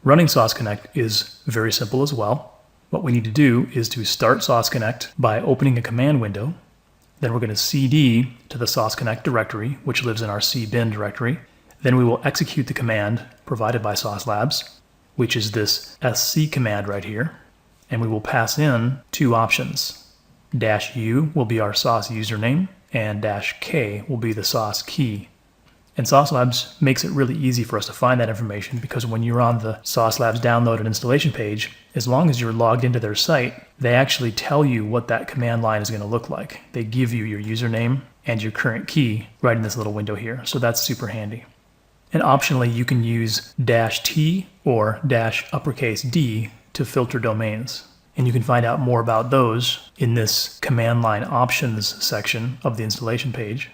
Running Sauce Connect is very simple as well. What we need to do is to start Sauce Connect by opening a command window. Then we're going to cd to the Sauce Connect directory, which lives in our cbin directory. Then we will execute the command provided by Sauce Labs, which is this sc command right here. And we will pass in two options. -u will be our Sauce username, and -k will be the Sauce key. And Sauce Labs makes it really easy for us to find that information because when you're on the Sauce Labs download and installation page, as long as you're logged into their site, they actually tell you what that command line is going to look like. They give you your username and your current key right in this little window here, so that's super handy. And optionally, you can use -t or -D to filter domains. And you can find out more about those in this command line options section of the installation page.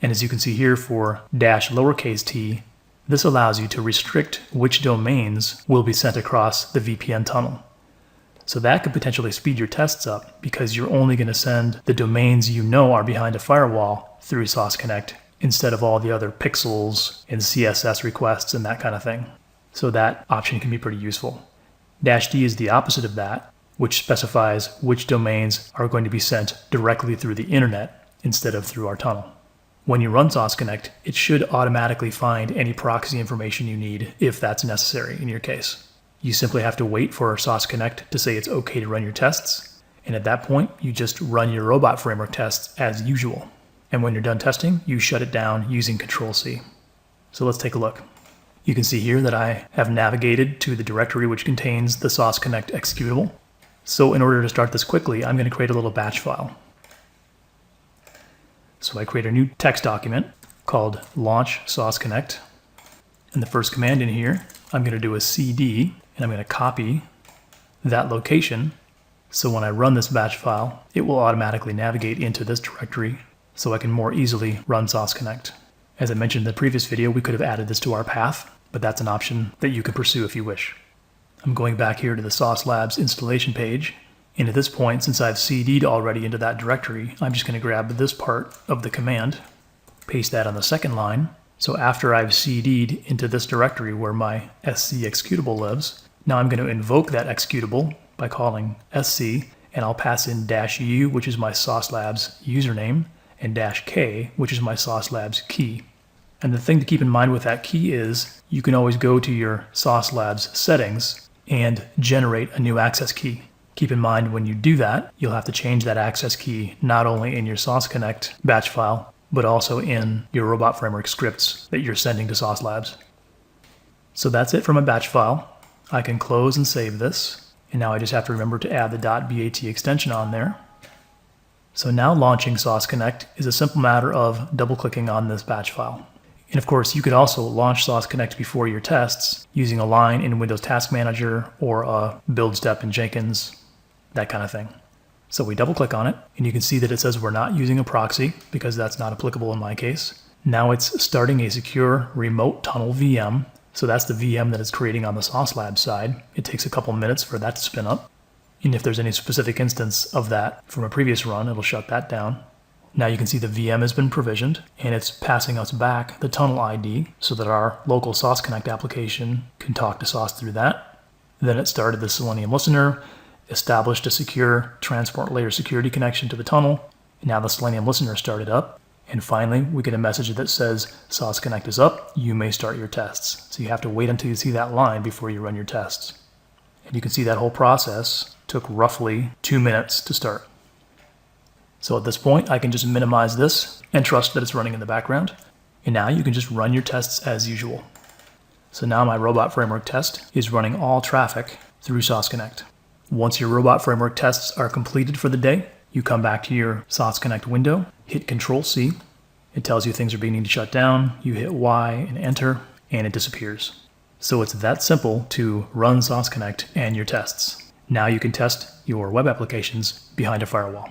And as you can see here for -t, this allows you to restrict which domains will be sent across the VPN tunnel. So that could potentially speed your tests up because you're only going to send the domains you know are behind a firewall through Sauce Connect instead of all the other pixels and CSS requests and that kind of thing. So that option can be pretty useful. -D is the opposite of that, which specifies which domains are going to be sent directly through the internet instead of through our tunnel. When you run Sauce Connect, it should automatically find any proxy information you need if that's necessary in your case. You simply have to wait for Sauce Connect to say it's okay to run your tests, and at that point, you just run your robot framework tests as usual. And when you're done testing, you shut it down using Control-C. So let's take a look. You can see here that I have navigated to the directory which contains the Sauce Connect executable. So in order to start this quickly, I'm going to create a little batch file. So I create a new text document called launch Sauce Connect. And the first command in here, I'm going to do a cd, and I'm going to copy that location. So when I run this batch file, it will automatically navigate into this directory so I can more easily run Sauce Connect. As I mentioned in the previous video, we could have added this to our path, but that's an option that you can pursue if you wish. I'm going back here to the Sauce Labs installation page. And at this point, since I've cd'd already into that directory, I'm just going to grab this part of the command, paste that on the second line. So after I've cd'd into this directory where my sc executable lives, now I'm going to invoke that executable by calling sc, and I'll pass in -u, which is my Sauce Labs username, and -k, which is my Sauce Labs key. And the thing to keep in mind with that key is you can always go to your Sauce Labs settings and generate a new access key. Keep in mind when you do that, you'll have to change that access key not only in your Sauce Connect batch file, but also in your robot framework scripts that you're sending to Sauce Labs. So that's it from a batch file. I can close and save this. And now I just have to remember to add the .bat extension on there. So now launching Sauce Connect is a simple matter of double-clicking on this batch file. And of course, you could also launch Sauce Connect before your tests using a line in Windows Task Manager or a build step in Jenkins, that kind of thing. So we double click on it and you can see that it says we're not using a proxy because that's not applicable in my case. Now it's starting a secure remote tunnel VM. So that's the VM that it's creating on the Sauce Labs side. It takes a couple minutes for that to spin up. And if there's any specific instance of that from a previous run, it'll shut that down. Now you can see the VM has been provisioned and it's passing us back the tunnel ID so that our local Sauce Connect application can talk to Sauce through that. Then it started the Selenium listener, established a secure transport layer security connection to the tunnel. Now the Selenium listener started up. And finally, we get a message that says Sauce Connect is up, you may start your tests. So you have to wait until you see that line before you run your tests. And you can see that whole process took roughly 2 minutes to start. So at this point, I can just minimize this and trust that it's running in the background. And now you can just run your tests as usual. So now my robot framework test is running all traffic through Sauce Connect. Once your robot framework tests are completed for the day, you come back to your Sauce Connect window, hit Control-C. It tells you things are beginning to shut down. You hit Y and enter, and it disappears. So it's that simple to run Sauce Connect and your tests. Now you can test your web applications behind a firewall.